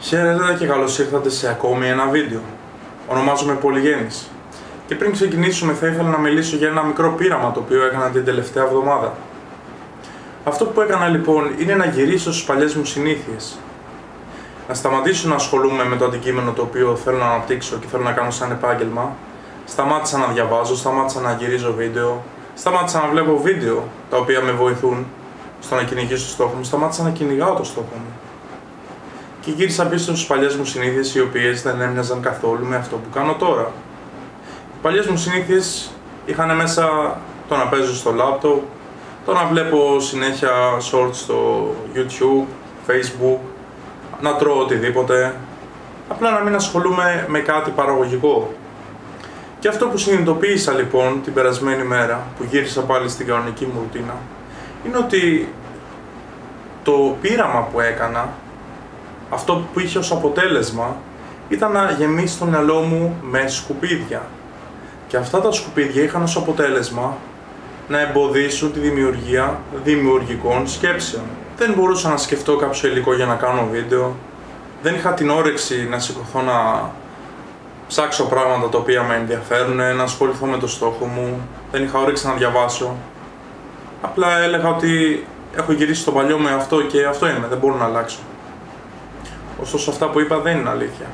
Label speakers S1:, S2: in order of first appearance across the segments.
S1: Χαίρετε και καλώς ήρθατε σε ακόμη ένα βίντεο. Ονομάζομαι Πολυγέννης. Και πριν ξεκινήσουμε θα ήθελα να μιλήσω για ένα μικρό πείραμα το οποίο έκανα την τελευταία εβδομάδα. Αυτό που έκανα λοιπόν είναι να γυρίσω στις παλιές μου συνήθειες. Να σταματήσω να ασχολούμαι με το αντικείμενο το οποίο θέλω να αναπτύξω και θέλω να κάνω σαν επάγγελμα. Σταμάτησα να διαβάζω, σταμάτησα να γυρίζω βίντεο, σταμάτησα να βλέπω βίντεο τα οποία με βοηθούν στο να κυνηγήσω το στόχο μου, σταμάτησα να κυνηγάω το στόχο μου. Και γύρισα πίσω στις παλιές μου συνήθειες, οι οποίες δεν έμοιαζαν καθόλου με αυτό που κάνω τώρα. Οι παλιές μου συνήθειες είχαν μέσα το να παίζω στο laptop, το να βλέπω συνέχεια shorts στο YouTube, Facebook, να τρώω οτιδήποτε, απλά να μην ασχολούμαι με κάτι παραγωγικό. Και αυτό που συνειδητοποίησα λοιπόν την περασμένη μέρα, που γύρισα πάλι στην κανονική μου ρουτίνα, είναι ότι το πείραμα που έκανα, αυτό που είχε ως αποτέλεσμα, ήταν να γεμίσει το μυαλό μου με σκουπίδια. Και αυτά τα σκουπίδια είχαν ως αποτέλεσμα να εμποδίσουν τη δημιουργία δημιουργικών σκέψεων. Δεν μπορούσα να σκεφτώ κάποιο υλικό για να κάνω βίντεο. Δεν είχα την όρεξη να σηκωθώ να ψάξω πράγματα τα οποία με ενδιαφέρουν, να ασχοληθώ με το στόχο μου. Δεν είχα όρεξη να διαβάσω. Απλά έλεγα ότι έχω γυρίσει στο παλιό μου εαυτό και αυτό είμαι, δεν μπορώ να αλλάξω. Ωστόσο αυτά που είπα δεν είναι αλήθεια.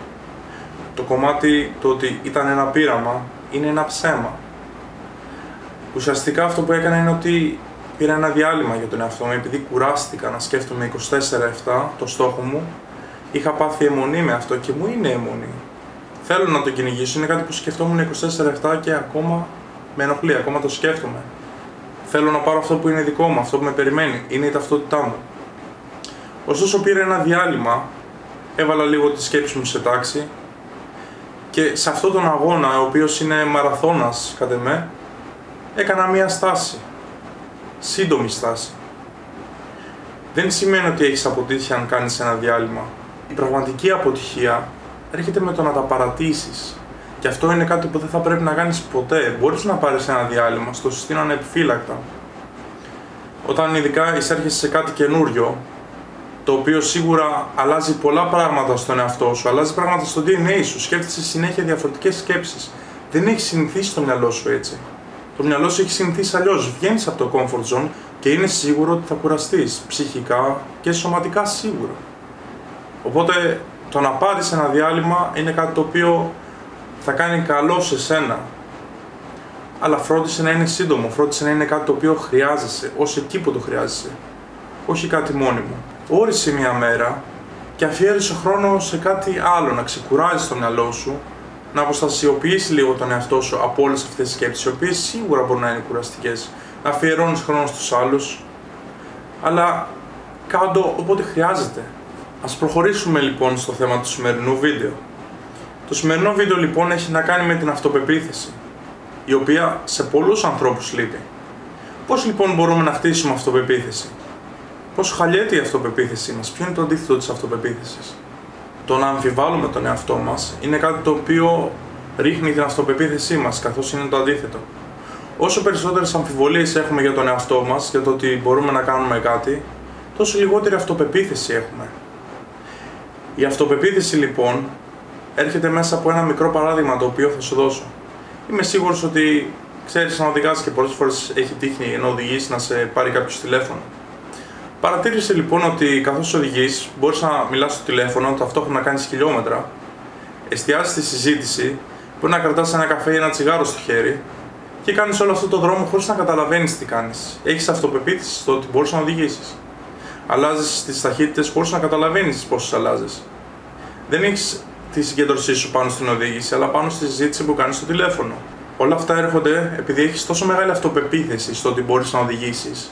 S1: Το κομμάτι το ότι ήταν ένα πείραμα είναι ένα ψέμα. Ουσιαστικά αυτό που έκανα είναι ότι πήρα ένα διάλειμμα για τον εαυτό μου, επειδή κουράστηκα να σκέφτομαι 24/7 το στόχο μου. Είχα πάθει αιμονή με αυτό και μου είναι αιμονή. Θέλω να το κυνηγήσω, είναι κάτι που σκεφτόμουν 24/7 και ακόμα με ενοχλεί, ακόμα το σκέφτομαι. Θέλω να πάρω αυτό που είναι δικό μου, αυτό που με περιμένει, είναι η ταυτότητά μου. Ωστόσο πήρα ένα διάλειμμα, έβαλα λίγο τη σκέψη μου σε τάξη και σε αυτόν τον αγώνα, ο οποίος είναι μαραθώνας κατ' εμέ, έκανα μία στάση, σύντομη στάση. Δεν σημαίνει ότι έχεις αποτύχει αν κάνεις ένα διάλειμμα. Η πραγματική αποτυχία έρχεται με το να τα παρατήσεις. Και αυτό είναι κάτι που δεν θα πρέπει να κάνεις ποτέ. Μπορείς να πάρεις ένα διάλειμμα, στο συστήνω ανεπιφύλακτα. Όταν ειδικά εισέρχεσαι σε κάτι καινούριο, το οποίο σίγουρα αλλάζει πολλά πράγματα στον εαυτό σου, αλλάζει πράγματα στο DNA σου, σκέφτεσαι συνέχεια διαφορετικές σκέψεις. Δεν έχεις συνηθίσει το μυαλό σου έτσι. Το μυαλό σου έχει συνηθίσει αλλιώς. Βγαίνεις από το comfort zone και είναι σίγουρο ότι θα κουραστείς, ψυχικά και σωματικά σίγουρα. Οπότε το να πάρεις ένα διάλειμμα είναι κάτι το οποίο θα κάνει καλό σε σένα. Αλλά φρόντισε να είναι σύντομο, φρόντισε να είναι κάτι το οποίο χρειάζεσαι, ως εκεί που το χρειάζεσαι. Όχι κάτι μόνιμο. Όρισε μια μέρα και αφιέρωσε χρόνο σε κάτι άλλο, να ξεκουράζεις το μυαλό σου, να αποστασιοποιήσει λίγο τον εαυτό σου από όλες αυτές τις σκέψεις, οι οποίες σίγουρα μπορούν να είναι κουραστικές. Να αφιερώνεις χρόνο στους άλλους, αλλά κάντο όποτε χρειάζεται. Ας προχωρήσουμε λοιπόν στο θέμα του σημερινού βίντεο. Το σημερινό βίντεο λοιπόν έχει να κάνει με την αυτοπεποίθηση, η οποία σε πολλούς ανθρώπους λείπει. Πώς λοιπόν μπορούμε να χτίσουμε αυτοπεποίθηση? Πόσο χαλιέται η αυτοπεποίθησή μας? Ποιο είναι το αντίθετο της αυτοπεποίθησης? Το να αμφιβάλλουμε τον εαυτό μας είναι κάτι το οποίο ρίχνει την αυτοπεποίθησή μας, καθώς είναι το αντίθετο. Όσο περισσότερες αμφιβολίες έχουμε για τον εαυτό μας, για το ότι μπορούμε να κάνουμε κάτι, τόσο λιγότερη αυτοπεποίθηση έχουμε. Η αυτοπεποίθηση λοιπόν έρχεται μέσα από ένα μικρό παράδειγμα το οποίο θα σου δώσω. Είμαι σίγουρος ότι ξέρεις να οδηγάς και πολλές φορές έχει τύχει ενώ οδηγείς να σε πάρει κάποιος τηλέφωνο. Παρατήρησε λοιπόν ότι καθώς οδηγείς μπορείς να μιλάς στο τηλέφωνο, ταυτόχρονα να κάνεις χιλιόμετρα, εστιάζεις στη συζήτηση, μπορεί να κρατάς ένα καφέ ή ένα τσιγάρο στο χέρι και κάνεις όλο αυτό το δρόμο χωρίς να καταλαβαίνεις τι κάνεις. Έχεις αυτοπεποίθηση στο ότι μπορείς να οδηγήσεις. Αλλάζεις τις ταχύτητες χωρίς να καταλαβαίνεις πόσες αλλάζεις. Δεν έχεις τη συγκέντρωσή σου πάνω στην οδήγηση, αλλά πάνω στη συζήτηση που κάνεις στο τηλέφωνο. Όλα αυτά έρχονται επειδή έχεις τόσο μεγάλη αυτοπεποίθηση στο ότι μπορείς να οδηγήσεις,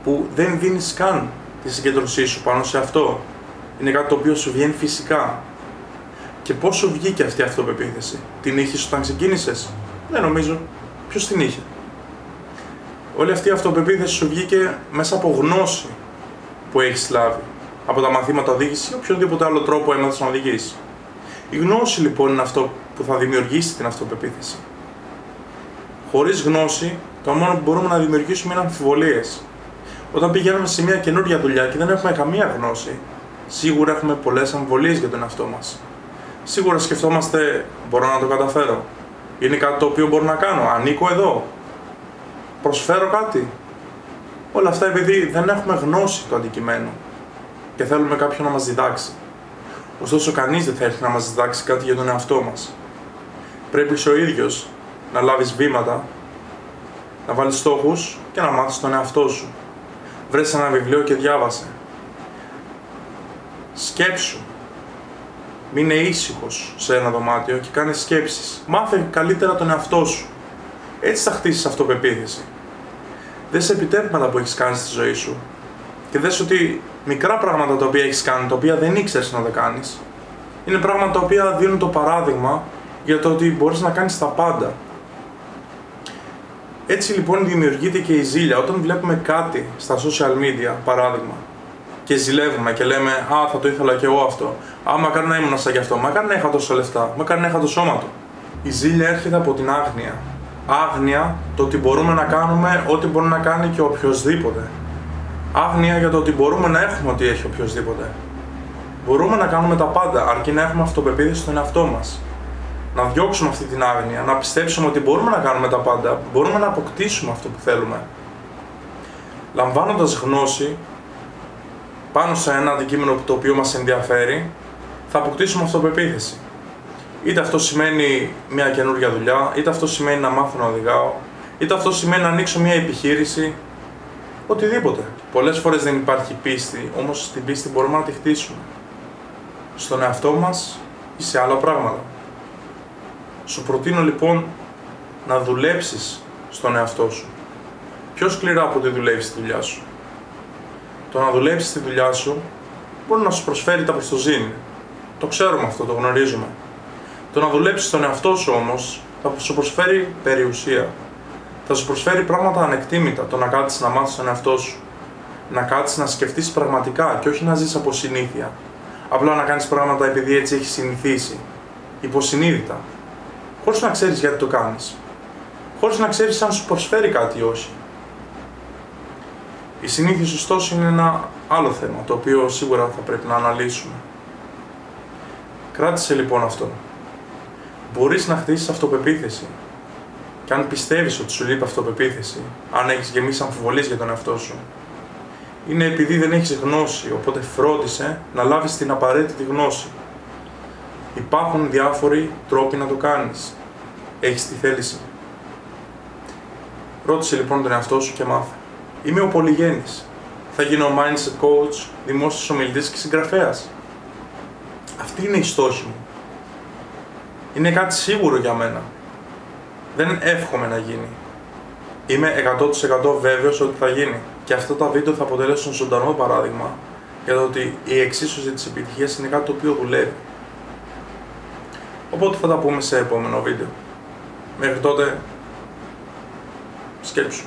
S1: που δεν δίνεις καν τη συγκέντρωσή σου πάνω σε αυτό. Είναι κάτι το οποίο σου βγαίνει φυσικά. Και πώς σου βγήκε αυτή η αυτοπεποίθηση? Την είχες όταν ξεκίνησες? Δεν νομίζω. Ποιος την είχε? Όλη αυτή η αυτοπεποίθηση σου βγήκε μέσα από γνώση που έχεις λάβει από τα μαθήματα οδήγησης ή οποιοδήποτε άλλο τρόπο έμαθες να οδηγείς. Η γνώση λοιπόν είναι αυτό που θα δημιουργήσει την αυτοπεποίθηση. Χωρίς γνώση, το μόνο που μπορούμε να δημιουργήσουμε είναι αμφιβολίες. Όταν πηγαίνουμε σε μια καινούργια δουλειά και δεν έχουμε καμία γνώση, Σίγουρα έχουμε πολλές αμφιβολίες για τον εαυτό μας. Σίγουρα σκεφτόμαστε, μπορώ να το καταφέρω? Είναι κάτι το οποίο μπορώ να κάνω? Ανήκω εδώ? Προσφέρω κάτι? Όλα αυτά επειδή δεν έχουμε γνώση του αντικειμένου και θέλουμε κάποιον να μας διδάξει. Ωστόσο, κανείς δεν θα έρθει να μας διδάξει κάτι για τον εαυτό μας. Πρέπει ο ίδιος να λάβεις βήματα, να βάλεις στόχους και να μάθεις τον εαυτό σου. Βρες ένα βιβλίο και διάβασε. Σκέψου. Μείνε ήσυχος σε ένα δωμάτιο και κάνε σκέψεις. Μάθε καλύτερα τον εαυτό σου. Έτσι θα χτίσεις αυτοπεποίθηση. Δες επιτεύγματα που έχεις κάνει στη ζωή σου και δες ότι μικρά πράγματα τα οποία έχεις κάνει, τα οποία δεν ήξερες να τα κάνεις, είναι πράγματα τα οποία δίνουν το παράδειγμα για το ότι μπορείς να κάνεις τα πάντα. Έτσι λοιπόν δημιουργείται και η ζήλια. Όταν βλέπουμε κάτι στα social media, παράδειγμα, και ζηλεύουμε και λέμε «Α, θα το ήθελα και εγώ αυτό. Α, μακάρι να ήμουν σαν κι αυτό. Μακάρι να είχα τόσα λεφτά. Μακάρι να είχα το σώμα του». Η ζήλια έρχεται από την άγνοια. Άγνοια το ότι μπορούμε να κάνουμε ό,τι μπορεί να κάνει και οποιοσδήποτε. Άγνοια για το ότι μπορούμε να έχουμε ό,τι έχει οποιοσδήποτε. Μπορούμε να κάνουμε τα πάντα, αρκεί να έχουμε αυτοπεποίθηση στον εαυτό μας. Να διώξουμε αυτή την άγνοια, να πιστέψουμε ότι μπορούμε να κάνουμε τα πάντα, μπορούμε να αποκτήσουμε αυτό που θέλουμε. Λαμβάνοντας γνώση πάνω σε ένα αντικείμενο το οποίο μας ενδιαφέρει, θα αποκτήσουμε αυτοπεποίθηση. Είτε αυτό σημαίνει μια καινούργια δουλειά, είτε αυτό σημαίνει να μάθω να οδηγάω, είτε αυτό σημαίνει να ανοίξω μια επιχείρηση, οτιδήποτε. Πολλές φορές δεν υπάρχει πίστη, όμως την πίστη μπορούμε να τη χτίσουμε. Στον εαυτό μας ή σε άλλα πράγματα. Σου προτείνω λοιπόν να δουλέψεις στον εαυτό σου. Πιο σκληρά από ότι δουλεύεις στη δουλειά σου. Το να δουλέψεις στη δουλειά σου μπορεί να σου προσφέρει τα προστοζήνη. Το ξέρουμε αυτό, το γνωρίζουμε. Το να δουλέψεις στον εαυτό σου όμως θα σου προσφέρει περιουσία. Θα σου προσφέρει πράγματα ανεκτήμητα. Το να κάτσεις να μάθεις τον εαυτό σου. Να κάτσεις να σκεφτείς πραγματικά και όχι να ζεις από συνήθεια. Απλά να κάνεις πράγματα επειδή έτσι έχεις συνηθίσει. Υποσυνείδητα. Χωρίς να ξέρεις γιατί το κάνεις. Χωρίς να ξέρεις αν σου προσφέρει κάτι ή όχι. Η συνήθιση ωστόσο είναι ένα άλλο θέμα, το οποίο σίγουρα θα πρέπει να αναλύσουμε. Κράτησε λοιπόν αυτό. Μπορείς να χτίσεις αυτοπεποίθηση. Και αν πιστεύεις ότι σου λείπει αυτοπεποίθηση, αν έχεις γεμίσει αμφιβολίες για τον εαυτό σου, είναι επειδή δεν έχεις γνώση, οπότε φρόντισε να λάβεις την απαραίτητη γνώση. Υπάρχουν διάφοροι τρόποι να το κάνεις. Έχεις τη θέληση. Ρώτησε λοιπόν τον εαυτό σου και μάθε. Είμαι ο Πολυγέννης. Θα γίνω mindset coach, δημόσιος ομιλητής και συγγραφέας. Αυτή είναι η στόχη μου. Είναι κάτι σίγουρο για μένα. Δεν εύχομαι να γίνει. Είμαι 100% βέβαιος ότι θα γίνει. Και αυτά τα βίντεο θα αποτελέσουν ζωντανό παράδειγμα για το ότι η εξίσωση της επιτυχίας είναι κάτι το οποίο δουλεύει. Οπότε θα τα πούμε σε επόμενο βίντεο. Μέχρι τότε, σκέψου.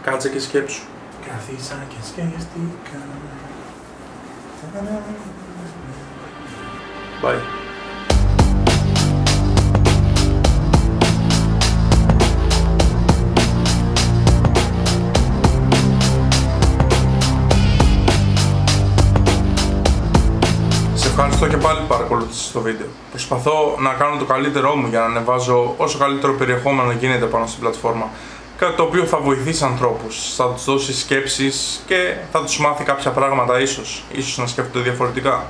S1: Κάτσε και σκέψου. Καθίσα και σκέφτηκα. Bye. Ευχαριστώ και πάλι που παρακολούθησες το βίντεο. Προσπαθώ να κάνω το καλύτερό μου για να ανεβάζω όσο καλύτερο περιεχόμενο γίνεται πάνω στην πλατφόρμα. Κάτι το οποίο θα βοηθήσει ανθρώπους, θα τους δώσει σκέψεις και θα τους μάθει κάποια πράγματα ίσως να σκέφτονται διαφορετικά.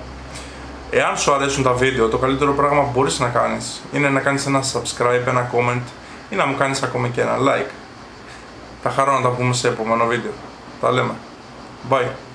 S1: Εάν σου αρέσουν τα βίντεο, το καλύτερο πράγμα που μπορείς να κάνεις είναι να κάνεις ένα subscribe, ένα comment ή να μου κάνεις ακόμη και ένα like. Θα χαρώ να τα πούμε σε επόμενο βίντεο. Τα λέμε. Bye.